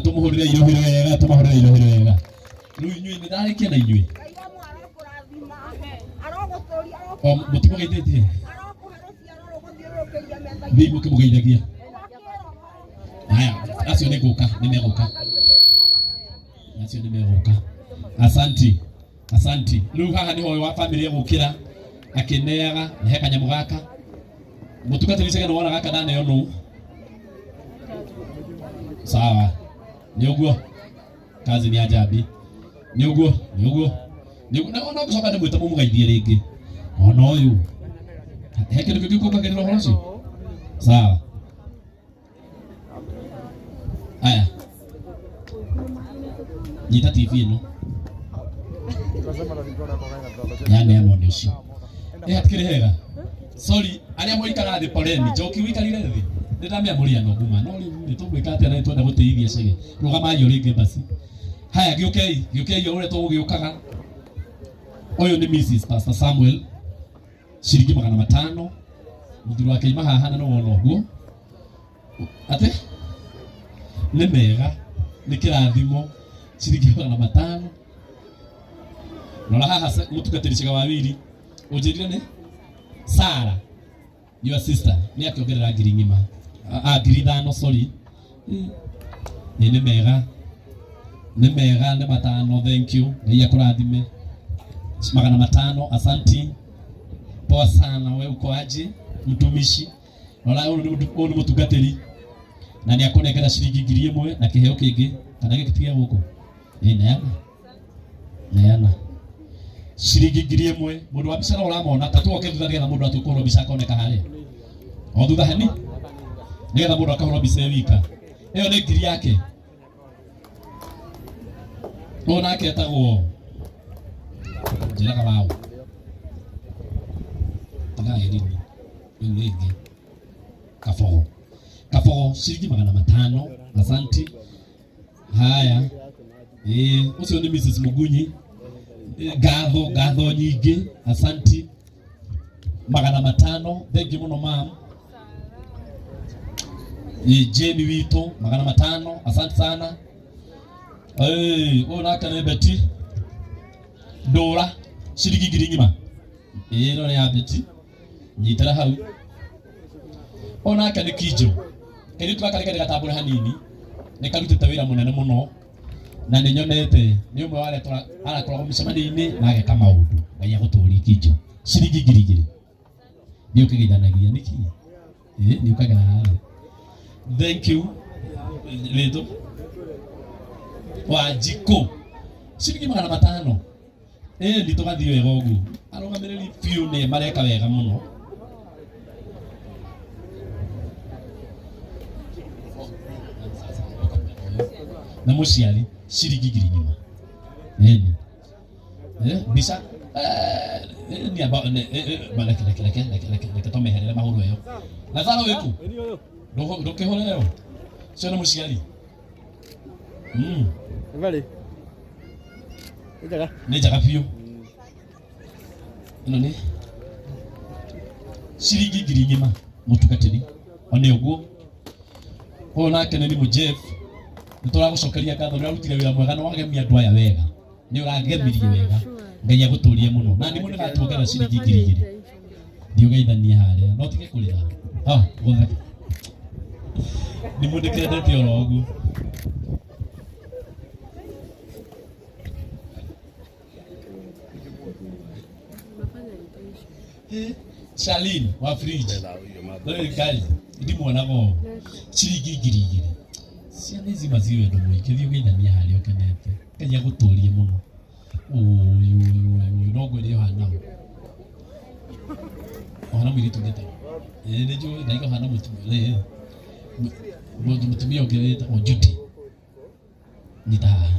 tumuhurire irohiro wega, tumuhurire irohiro wega. Riu inyui ni ndarikia na inyui. Mutimo gaitete. Bibu kimugeithagia. Haya, acio ni guka, ni meguka. Acio ni meguka. Asanti. Asanti. Riu haha ni hoyo wa family gukira akineaga he kanyamu gaka. Mutungatiri cege no wona gaka ndane onu. Sawa. Ni uguo. Kazi ni ajabi. Ni uguo. Na kusoka ndio mwita mumugaithie ringi. Ona uyu. He kindu kingikuka kindu horo cio. Sawa. Aya. Nyita TV ino. Yani ano ndio cio. Hatikiri hega. Sorry, aria moikara thi poleni. Joki wikarire thi. Ndamia muria no kuma. No ni tugwika atia na twenda guteithia cege. Rugama yo ringi basi. Haya giukei ure tugiukaga. Oyo ni Mrs. Pastor Samuel. Shiringi 500. Muthiru wake ima haha na no wona uguo. Ate? Ni mega. Ni kirathimo. Shiringi 500. Nora haha mutungatiri cega wawiri. Ujirire ni Sara, your sister. Ni akiongerera ngiri ngima. Ngiri 5, sorry. Ni mega. Ni 5, thank you. Ngai akurathime. 500, asanti. Poa sana, wewe uko aje? Mtumishi. Nora huyu ni mutungatiri. Na ni akonekera shiringi 1,000 na kiheo kingi. Kana gikitigia guko. Neana. Shiringi 1,000 mundu wa bicara uramona tatu oke thutha nigetha mundu atukorwo bica akoneka haria o thutha hani nigetha mundu akahorwo bica wika iyo ni ngiri yake ona aketagwo njiraga wao taga elini ingi kafogo shiringi 500. Asanti. Haya ucio ni Mrs. Mugunyi. Gatho nyingi. Asanti. 500. Thank you muno ma'am. Jeni wito 500. Asante sana. Ona kana beti Dora shiringi 1,000. No ya beti nyitara hau. Ona kana kijo keni twakareka gatambura hanini ne karutite wira munene muno na ni nyonete ni umwe wale arakoragwo micemani-ini na ageka maundu ngai aguturi kijo shiringi 2,000 ni ukigithanagia niki ni ukaga. Thank you Leto Wajiko shiringi 500. Ndi tugathie wega ugu arugamiriri fiu ni mareka wega muno. Na muciari shiringi 1,000. Bisa ni aba leke tomeherere mahuru eyo Lazaro weku ndoke hore eyo cio muciari vale ni jaga fiu ino ni shiringi 1,000 mutungatiri one uguo ona kene ni Jeff ntora gucokeria ngatho ni arutire wira mwega no wagemia andu aya wega ni uragemirie wega ngai aguturie muno na ni mundu gatuongera shiringi 2,000 ndiugeithania haria no tige kurira guthe ni mundu kendete oro ugu Charlene wa fridge ndio guys ndimuonago shiringi 2,000 ciana ici maciwe ndo mwikithio geithania haria ukenete ngai aguturie muno uyu no ngwire hana ona mwiritu ngeta ni jo ndaiga hana mutumia mutumia ongeta Judy nita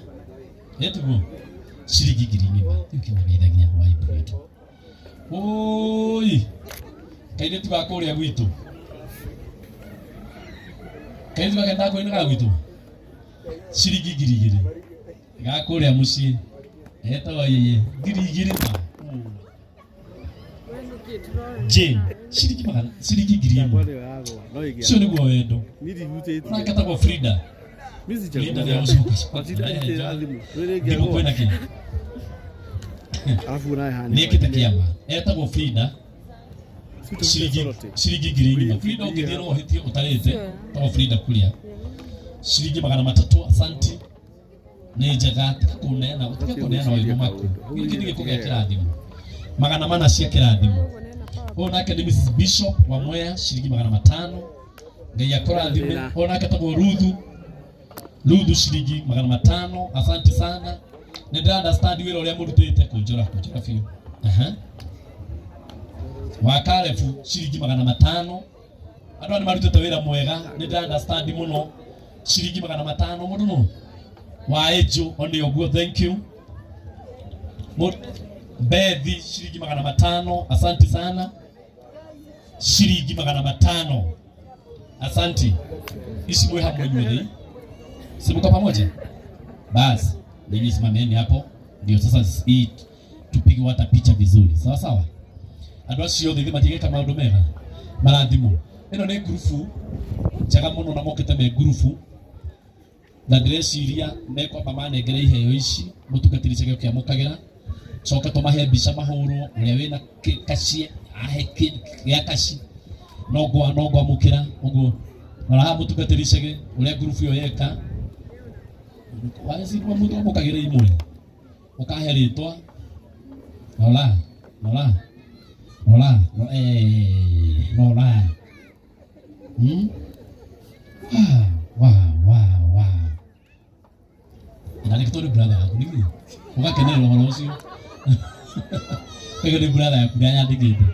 yetugo shiringi 2,000 ukimageithagia waibu wetu kaine tugakuria gwitu kaine tugenda kuinaga gwitu shiringi 2,000 gakuria mucii etagwo yeye 2,000 Jane shiringi 1,000 sio niguo wendo na katagwo Frida Frida ndio usoka ndio kwenda kile afu naye hani ni kitakiama etagwo Frida shilingi giringi Frida ungithira uhitie utarete tagwo Frida kulia shilingi 300 asanti ni njega kunena utakakunena waigo maku giki nige kugea kirathimo 400 cia kirathimo onake ni Mrs Bishop wa Mwea shilingi 500 ngai akorathime onake tagwo Ruthu shilingi 500 asanti sana ni ndira understand wira uria murutite kunjora fiu wa Karefu shilingi 500 andu ni marutite wira mwega ni ndira understand muno shilingi 500 mundu no wa Ejo oni oguo thank you Bethi shilingi 500 asanti sana shilingi 500 asanti isi mwe hapo nywele simuko pamoja basi ninyi simameni hapo ndio sasa hii tupige wata picha vizuri sawa sawa andu acio thithi matigeka maundu mega marathimo ino ni grupu jaga muno na mokete me grupu na ndreciria meko pamane ngere iheo ici mutugatiri cege kia mukagira coka tumahe mbica mahurwo uria wina kacie ahe ya kaci no mukira uguo naraha mutugatiri cege uria grupu yo yeka wasi kwa mutu mukagira imwe ukahe ritwa nola wow ina nikitori brother yako nini ugakenera uhoro ucio kagere brother yako ndanya ndigite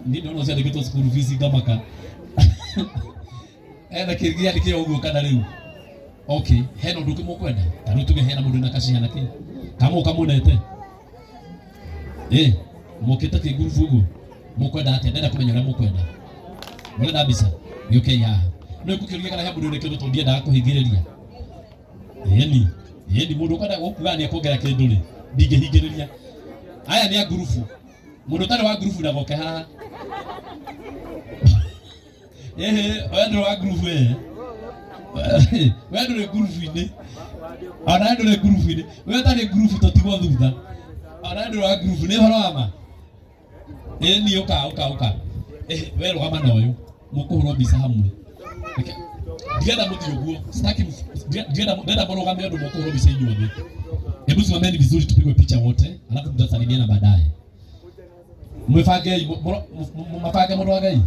ndi ndono cia ndigitwo school fees ngamaka ena kirgia ndikio uguo kana riu okay heno nduki mukwenda taru tuge hena mundu na kaci hana ki kama ukamunete mukita ki group uguo mukwenda ate ndenda kumenya ria mukwenda murenda bisa ni okay ya no kukirugia kana hebu ndone kindu tondia nda kuhingiriria yeni mundu kwenda gukugania kuongera kindu ri ndingihingiriria aya ni a group mundu tare wa group ndagoke haha wendo wa group wendo le group ine ana ndo le group ine wenda le group totigwo thutha ana ndo wa group ni horo ama ni uka we rugama na uyu mukuhurwo bisa hamwe ndienda muthi uguo sitaki ndienda murugame ndo mukuhurwo bisa inyuothe hebu simameni vizuri tupigwe picha wote alafu tutasalimiana baadaye mwefange mafage mundu wa Ngai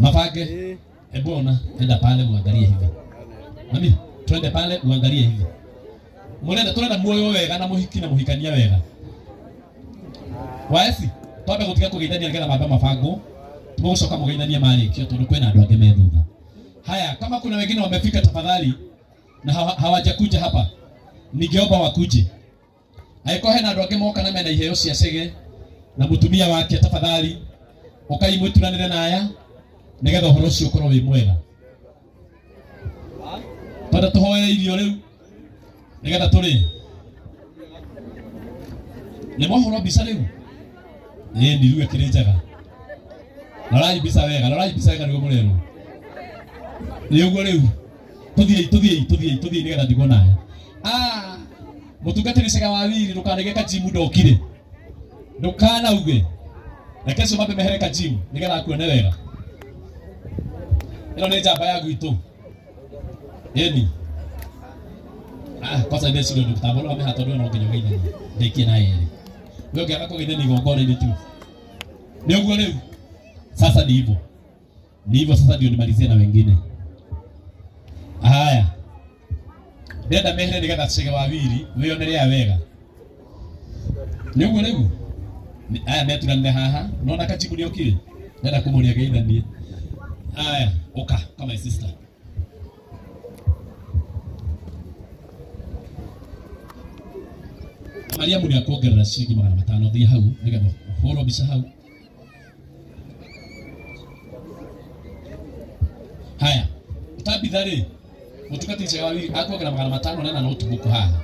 mafage hebu ona enda pale muangalie hivi mami twende pale uangalie hivi murenda turenda muoyo wega na muhiki na muhikania wega waesi twambe gutiga kugeithania ngetha mamba mafango tugocoka mugeithania marikio tondu kwena andu ange me thutha haya kama kuna wengine wamefika tafadhali na hawajakuja hapa ningeomba wakuje aiko hena andu ange moka na mena iheo cia cege na mutumia wake tafadhali ukaimwitunanire naya nigetha uhoro ucio ukorwo wi mwega tondu tuhoe irio riu nigetha turi ni mohoro bisa riu ni riu ekire njaga norai bisa wega nigo murero ni uguo riu tuthie nigetha ndigo nayo mutungatiri cega wa wiri ndukanege kajimu ndokire ndukana uge na kesho mabe mehere kajimu nigetha akuone wega ino ni njamba ya gwitu yeni kwanza ndio sio tutabolo amehato ndio na nginya nginya ndikie na yeye wewe ungeaka kugeithania igongona ile tu ni uguo leo sasa ni hivyo sasa ndio nimalizie na wengine haya ndenda mehere nigetha cege wa wiri wionere wega ni uguo leo aya meturanire haha nona kajibu ni okire ndenda kumuria geithanie haya oka kama sister Mariamu ni akuongerera ciringi 500 thie hau nigetha horo bica hau haya utabithari mutukati cega wa wiri akuongerera 500 nena no tubuku haha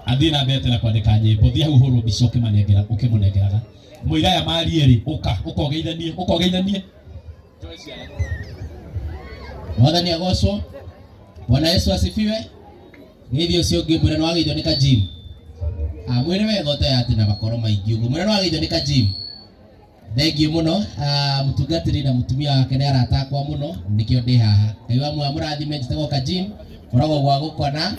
athina mbete na kwandika nyimbo thia huru bicoke manengera ukimunengeraga muiraya mari eri ukogeithanie Mwathani agocwo. Bwana Yesu asifiwe. Nithio cio ngi mwire no ageithio ni ka gym. Mwire wega utaya ati na makoro maingi uguo. Mwire no ageithio ni ka gym. Thengiũ muno. Mutungatĩri na mutumia wake nĩ aratakwa muno nikĩo ndĩ haha. Ngai wa muoyo mũrathime njĩtagwo ka gym. Koragwo gwa gũkona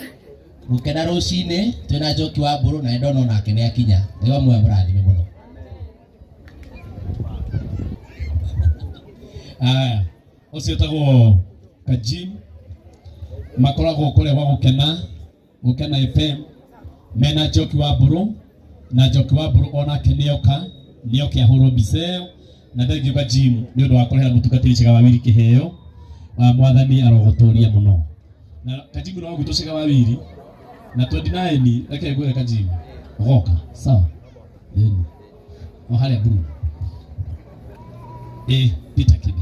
gũkena rũcinĩ twĩna Njoki wa Mbũrũ na ndona nake nĩ akinya. Ngai wa muoyo mũrathime muno. Ũcio tagwo ka gym. Makoragwo kũrĩa gwa gũkena FM mena Njoki wa Mbũrũ na Njoki wa Mbũrũ onake nĩoka ahũrwo mbica ĩyo na thengiũ ka gym nĩ ũndũ wa kũrehera mũtungatĩri Chega Wawiri kĩheo. Mwathani arogotũria mũno na ka gym no gwitũ Chega Wawiri na 29 reke ngwĩre ka gym ũgoka sawa o harĩa Mbũrũ Peter Kibe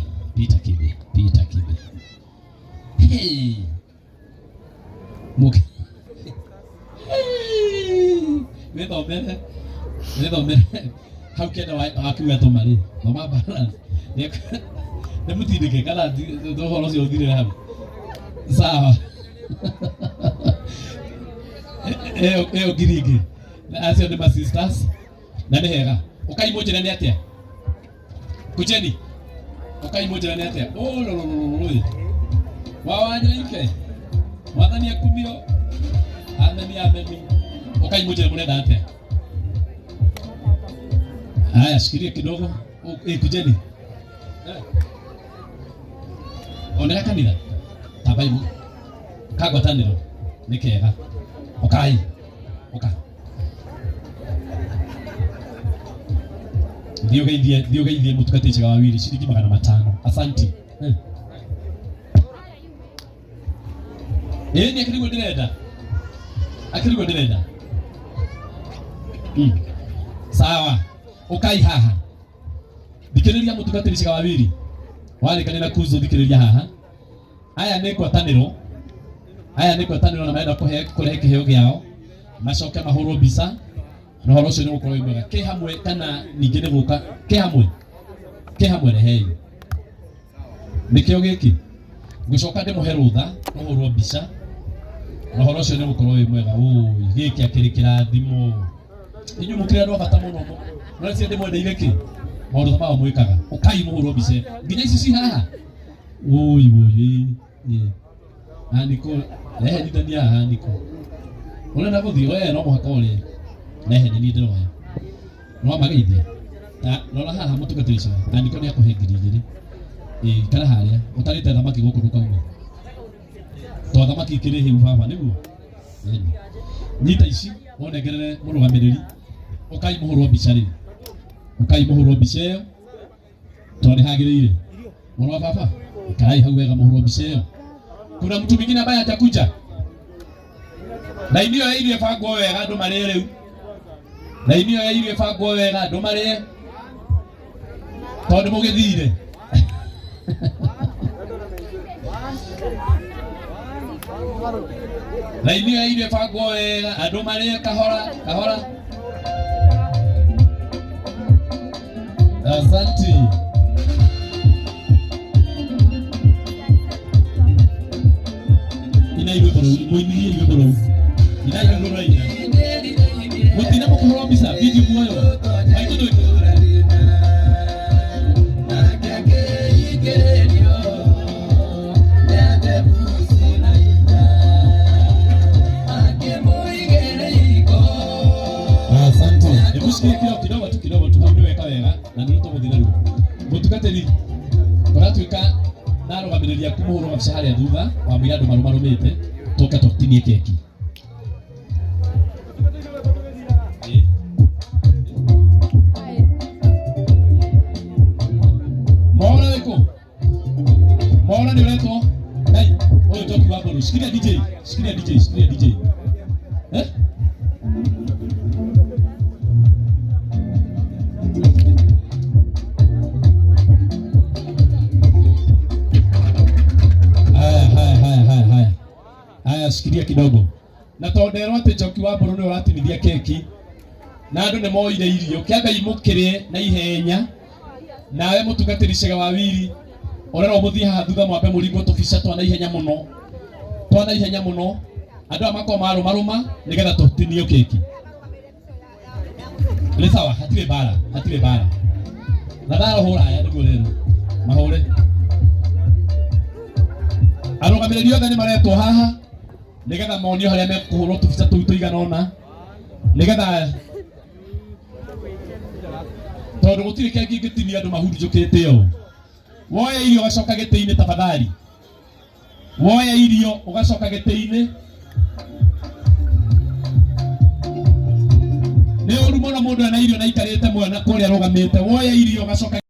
hey muke wethomere hau kenda wakiuga tũmarĩ thoma balance nĩ mũtindĩke kana ũhoro ũcio ũthirĩre hau sawa ĩyo ngiringi acio nĩ ma sisters na nĩ hega ũkaimũnjĩra nĩ atĩa kujeni ũkaimũnjĩra nĩ atĩa ũlololololĩ wawanyaike Mwathani akumio ameni ũkaimũnjĩra mũrenda atĩa. Haya, shikilia kidogo. Kujeni. Onera kanitha. Tabaimu. Kagwatanĩro. Nĩ kega. Okai. Ndio geithie mũtungatĩri Chega Wawiri ciringi 500. Asanti. Ni akĩrigwo ndĩrenda. Sawa. Ukai haha. Thikĩrĩria mũtungatĩri Chega Wawiri. Warĩkania na kuzo thikĩrĩria haha. Aya nĩ ngwatanĩro na marenda kũrehe kĩheo gĩao. Macoke mahũrwo mbica. Na ũhoro ũcio nĩ gũkorwo mwega. Kĩ hamwe kana ningĩ nĩ gũka. Kĩ hamwe rehei. Nĩkĩo gĩkĩ. Ngũcoka ndĩmũhe rũtha mũhũrwo mbica. Na ũhoro ũcio nĩ gũkorwo mwega. Gĩkĩ akĩrĩ kĩrathimo. Inyuĩ mũkĩrĩ andũ a bata mũno. Nĩ cie ndĩmwendeire kĩ maũndũ mao mwĩkaga ũkai mũhũrwo mbica nginya ici ci haha niko reherithania haha niko ũrenda gũthiĩ we no mũhaka ũrĩe reherithia niĩ ndĩroya no mageithia rora haha mũtungatĩri Chega na niko nĩ akũhe 2,000 kana harĩa ũtarĩte thamaki gũkũ ndũkauma to thamaki ikĩrĩ hĩu baba nĩguo nyita ici wonengerere mũrũgamĩrĩri ũkai mũhũrwo mbica rĩ ĩyo tondũ hagĩrĩire mũrũ wa baba kai hau wega mũhũrwo mbica ĩyo. Kuna mtu mwingine ambaye atakuja na inio ya irio bangwo wega andũ marĩe rĩu na inio ya irio bangwo wega andũ marĩe tondũ mũgĩthire na inio ya irio bangwo wega andũ marĩe kahora. Asante. Inaiwe boro, muiniye iwe boro. Inaiwe boro ina. Mutina mukoro bisa, biji muoyo. Aito do. Asante. Ebusikia kidogo tu hamwe wega na ndio tũgũthira rĩu. Mũtungatĩri ũratuĩka na arũgamĩrĩria kũmũhũrwo mabica harĩa thutha wa mũira andũ marũmarũmĩte tũke tũtinie keki. Mwaona nĩ ũretwo Ngai ũyũ Njoki wa Mbũrũ. Shikilia DJ. Haya, shikilia kidogo. na tondero ati Njoki wa Mburu ni uratinithia keki na andu ni moire irio kiamba imukire na ihenya nawe mutungatiri Chege wa Wili orero muthie haha thutha mwambe muringo tubica twana ihenya muno andu amako maruma nigetha tutinio keki ni sawa hatire bara na daro hora ya niguo rero mahore arugamiriri othe ni maretwo haha nigetha monio haria mekuhurwo tubica tuu tuigana ona nigetha tondu gutire keki ngitinia andu mahurunjukite o woya irio ugacoka giti-ini tafadhali woya irio ugacoka giti-ini ni uru muno mundu ana irio na ikarite mwana kuria rugamite woya irio ugacoka